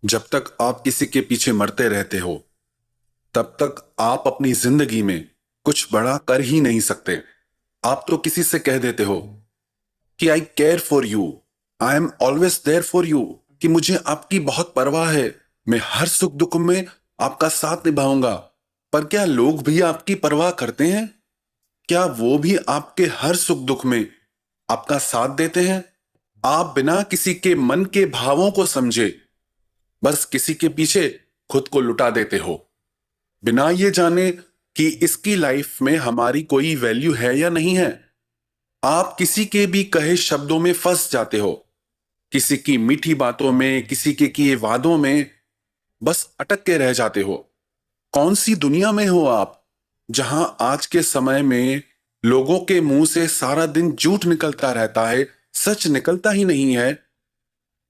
जब तक आप किसी के पीछे मरते रहते हो, तब तक आप अपनी जिंदगी में कुछ बड़ा कर ही नहीं सकते। आप तो किसी से कह देते हो कि I care for you, I am always there for you, कि मुझे आपकी बहुत परवाह है, मैं हर सुख दुख में आपका साथ निभाऊंगा। पर क्या लोग भी आपकी परवाह करते हैं? क्या वो भी आपके हर सुख दुख में आपका साथ देते हैं? आप बिना किसी के मन के भावों को समझे बस किसी के पीछे खुद को लुटा देते हो, बिना ये जाने कि इसकी लाइफ में हमारी कोई वैल्यू है या नहीं है। आप किसी के भी कहे शब्दों में फंस जाते हो, किसी की मीठी बातों में, किसी के किए वादों में बस अटक के रह जाते हो। कौन सी दुनिया में हो आप, जहां आज के समय में लोगों के मुंह से सारा दिन झूठ निकलता रहता है, सच निकलता ही नहीं है,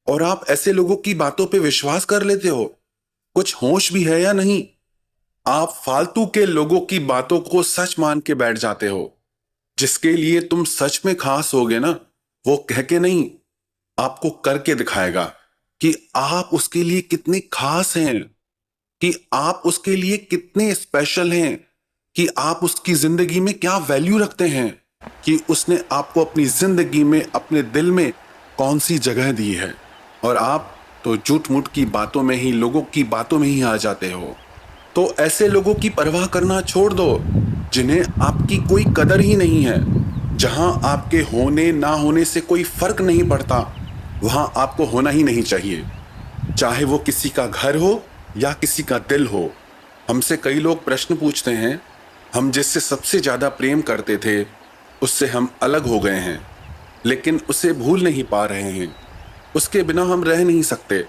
और आप ऐसे लोगों की बातों पे विश्वास कर लेते हो? कुछ होश भी है या नहीं? आप फालतू के लोगों की बातों को सच मान के बैठ जाते हो। जिसके लिए तुम सच में खास होगे ना, वो कह के नहीं, आपको करके दिखाएगा कि आप उसके लिए कितने खास हैं, कि आप उसके लिए कितने स्पेशल हैं, कि आप उसकी जिंदगी में क्या वैल्यू रखते हैं, कि उसने आपको अपनी जिंदगी में, अपने दिल में कौन सी जगह दी है। और आप तो झूठ मूठ की बातों में ही, लोगों की बातों में ही आ जाते हो। तो ऐसे लोगों की परवाह करना छोड़ दो, जिन्हें आपकी कोई कदर ही नहीं है। जहां आपके होने ना होने से कोई फर्क नहीं पड़ता, वहां आपको होना ही नहीं चाहिए, चाहे वो किसी का घर हो या किसी का दिल हो। हमसे कई लोग प्रश्न पूछते हैं, हम जिससे सबसे ज्यादा प्रेम करते थे उससे हम अलग हो गए हैं, लेकिन उसे भूल नहीं पा रहे हैं, उसके बिना हम रह नहीं सकते।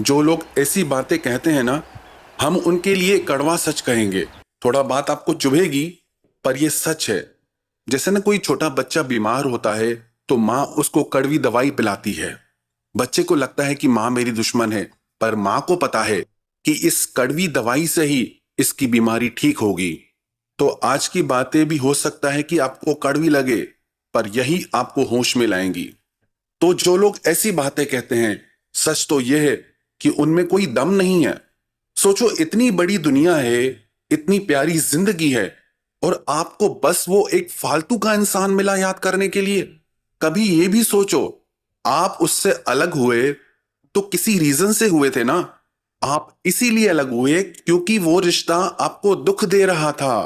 जो लोग ऐसी बातें कहते हैं ना, हम उनके लिए कड़वा सच कहेंगे। थोड़ा बात आपको चुभेगी, पर यह सच है। जैसे ना कोई छोटा बच्चा बीमार होता है तो माँ उसको कड़वी दवाई पिलाती है। बच्चे को लगता है कि माँ मेरी दुश्मन है, पर माँ को पता है कि इस कड़वी दवाई से ही इसकी बीमारी ठीक होगी। तो आज की बातें भी हो सकता है कि आपको कड़वी लगे, पर यही आपको होश में लाएंगी। तो जो लोग ऐसी बातें कहते हैं, सच तो यह है कि उनमें कोई दम नहीं है। सोचो, इतनी बड़ी दुनिया है, इतनी प्यारी जिंदगी है, और आपको बस वो एक फालतू का इंसान मिला याद करने के लिए। कभी ये भी सोचो, आप उससे अलग हुए तो किसी रीजन से हुए थे ना। आप इसीलिए अलग हुए क्योंकि वो रिश्ता आपको दुख दे रहा था।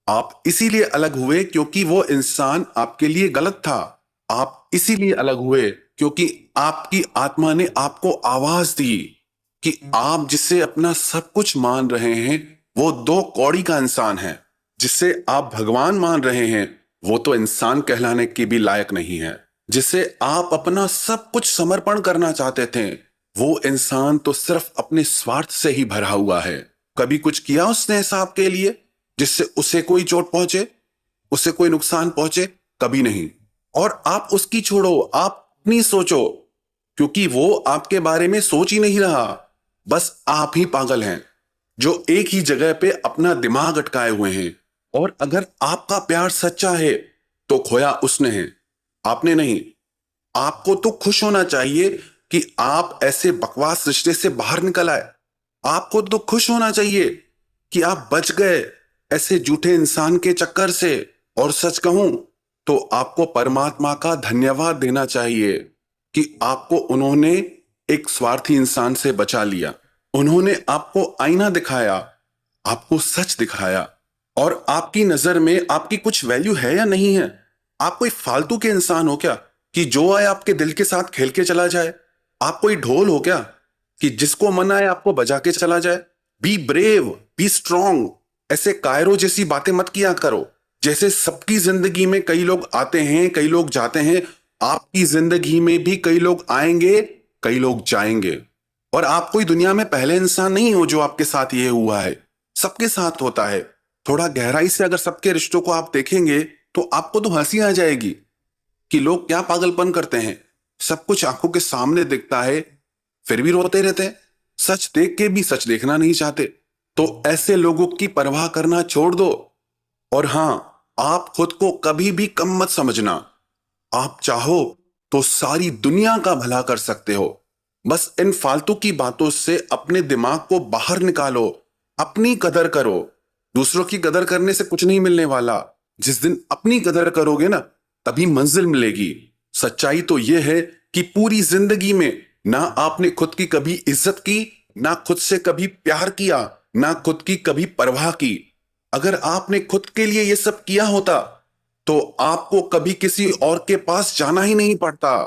आप इसीलिए अलग हुए क्योंकि वो इंसान आपके लिए गलत था। आप इसीलिए अलग हुए क्योंकि आपकी आत्मा ने आपको आवाज दी कि आप जिसे अपना सब कुछ मान रहे हैं, वो दो कौड़ी का इंसान है। जिसे आप भगवान मान रहे हैं, वो तो इंसान कहलाने की भी लायक नहीं है। जिसे आप अपना सब कुछ समर्पण करना चाहते थे, वो इंसान तो सिर्फ अपने स्वार्थ से ही भरा हुआ है। कभी कुछ किया उसने ऐसा आपके लिए जिससे उसे कोई चोट पहुंचे, उसे कोई नुकसान पहुंचे? कभी नहीं। और आप उसकी छोड़ो, आप अपनी सोचो, क्योंकि वो आपके बारे में सोच ही नहीं रहा। बस आप ही पागल हैं जो एक ही जगह पे अपना दिमाग अटकाए हुए हैं। और अगर आपका प्यार सच्चा है तो खोया उसने है, आपने नहीं। आपको तो खुश होना चाहिए कि आप ऐसे बकवास रिश्ते से बाहर निकल आए। आपको तो खुश होना चाहिए कि आप बच गए ऐसे झूठे इंसान के चक्कर से। और सच कहूं तो आपको परमात्मा का धन्यवाद देना चाहिए कि आपको उन्होंने एक स्वार्थी इंसान से बचा लिया। उन्होंने आपको आईना दिखाया, आपको सच दिखाया, और आपकी नजर में आपकी कुछ वैल्यू है या नहीं है? आप कोई फालतू के इंसान हो क्या कि जो आए आपके दिल के साथ खेल के चला जाए? आप कोई ढोल हो क्या कि जिसको मन आए आपको बजा के चला जाए? Be brave, B strong. ऐसे कायरो जैसी बातें मत किया करो। जैसे सबकी जिंदगी में कई लोग आते हैं, कई लोग जाते हैं, आपकी जिंदगी में भी कई लोग आएंगे, कई लोग जाएंगे। और आप कोई दुनिया में पहले इंसान नहीं हो जो आपके साथ ये हुआ है। सबके साथ होता है। थोड़ा गहराई से अगर सबके रिश्तों को आप देखेंगे तो आपको तो हंसी आ जाएगी कि लोग क्या पागलपन करते हैं। सब कुछ आंखों के सामने दिखता है, फिर भी रोते रहते हैं। सच देख के भी सच देखना नहीं चाहते। तो ऐसे लोगों की परवाह करना छोड़ दो। और हां, आप खुद को कभी भी कम मत समझना। आप चाहो तो सारी दुनिया का भला कर सकते हो, बस इन फालतू की बातों से अपने दिमाग को बाहर निकालो। अपनी कदर करो। दूसरों की कदर करने से कुछ नहीं मिलने वाला। जिस दिन अपनी कदर करोगे ना, तभी मंजिल मिलेगी। सच्चाई तो यह है कि पूरी जिंदगी में ना आपने खुद की कभी इज्जत की, ना खुद से कभी प्यार किया, ना खुद की कभी परवाह की। अगर आपने खुद के लिए यह सब किया होता तो आपको कभी किसी और के पास जाना ही नहीं पड़ता।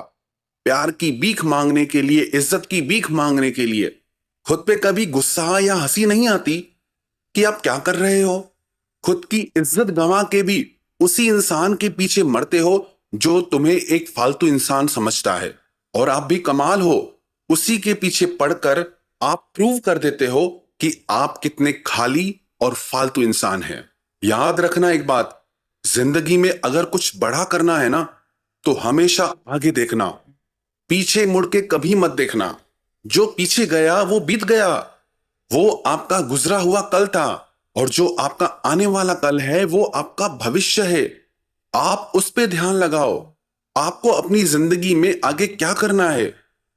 प्यार की भीख मांगने के लिए, इज्जत की भीख मांगने के लिए खुद पे कभी गुस्सा या हंसी नहीं आती कि आप क्या कर रहे हो। खुद की इज्जत गंवा के भी उसी इंसान के पीछे मरते हो जो तुम्हें एक फालतू इंसान समझता है। और आप भी कमाल हो, उसी के पीछे पड़कर आप प्रूव कर देते हो कि आप कितने खाली और फालतू इंसान हैं। याद रखना एक बात, जिंदगी में अगर कुछ बड़ा करना है ना, तो हमेशा आगे देखना, पीछे मुड़ के कभी मत देखना। जो पीछे गया वो बीत गया, वो आपका गुजरा हुआ कल था। और जो आपका आने वाला कल है वो आपका भविष्य है। आप उस पे ध्यान लगाओ। आपको अपनी जिंदगी में आगे क्या करना है?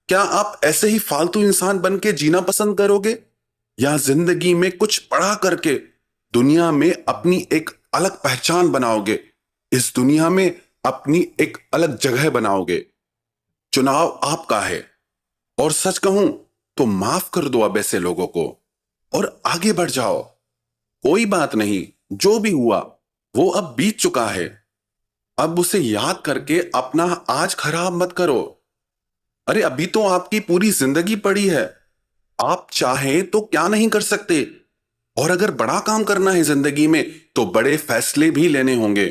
क्या आप ऐसे ही फालतू इंसान बन के जीना पसंद करोगे, या जिंदगी में कुछ बड़ा करके दुनिया में अपनी एक अलग पहचान बनाओगे, इस दुनिया में अपनी एक अलग जगह बनाओगे? चुनाव आपका है। और सच कहूं तो माफ कर दो अब ऐसे लोगों को और आगे बढ़ जाओ। कोई बात नहीं, जो भी हुआ वो अब बीत चुका है। अब उसे याद करके अपना आज खराब मत करो। अरे अभी तो आपकी पूरी जिंदगी पड़ी है। आप चाहें तो क्या नहीं कर सकते। और अगर बड़ा काम करना है जिंदगी में तो बड़े फैसले भी लेने होंगे।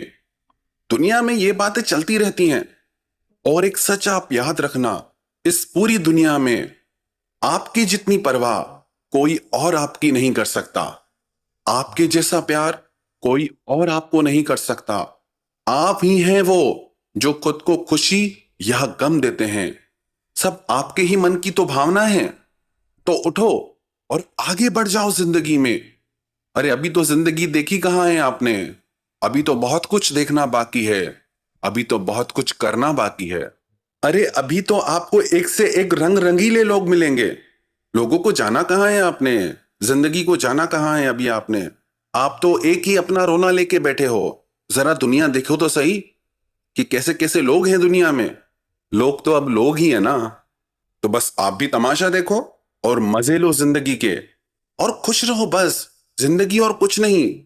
दुनिया में ये बातें चलती रहती हैं। और एक सच आप याद रखना, इस पूरी दुनिया में आपकी जितनी परवाह कोई और आपकी नहीं कर सकता। आपके जैसा प्यार कोई और आपको नहीं कर सकता। आप ही हैं वो जो खुद को खुशी या गम देते हैं। सब आपके ही मन की तो भावना है। तो उठो और आगे बढ़ जाओ जिंदगी में। अरे अभी तो जिंदगी देखी कहां है आपने। अभी तो बहुत कुछ देखना बाकी है। अभी तो बहुत कुछ करना बाकी है। अरे अभी तो आपको एक से एक रंग रंगीले लोग मिलेंगे। लोगों को जाना कहां है आपने। जिंदगी को जाना कहां है अभी आपने। आप तो एक ही अपना रोना लेके बैठे हो। जरा दुनिया देखो तो सही कि कैसे कैसे लोग हैं दुनिया में। लोग तो अब लोग ही है ना। तो बस आप भी तमाशा देखो और मजे लो जिंदगी के और खुश रहो बस। जिंदगी और कुछ नहीं।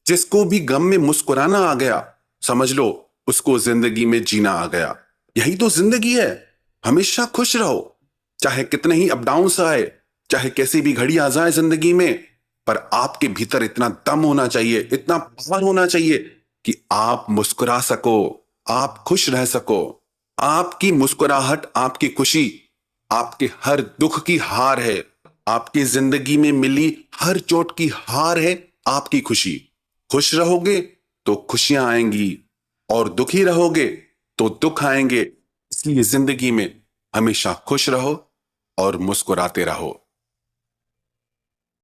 जिसको भी गम में मुस्कुराना आ गया, समझ लो उसको जिंदगी में जीना आ गया। यही तो जिंदगी है। हमेशा खुश रहो, चाहे कितने ही अप डाउन्स आए, चाहे कैसी भी घड़ी आ जाए जिंदगी में। पर आपके भीतर इतना दम होना चाहिए, इतना पावर होना चाहिए कि आप मुस्कुरा सको, आप खुश रह सको। आपकी मुस्कुराहट, आपकी खुशी, आपके हर दुख की हार है। आपकी जिंदगी में मिली हर चोट की हार है आपकी खुशी। खुश रहोगे तो खुशियां आएंगी, और दुखी रहोगे तो दुख आएंगे। इसलिए जिंदगी में हमेशा खुश रहो और मुस्कुराते रहो।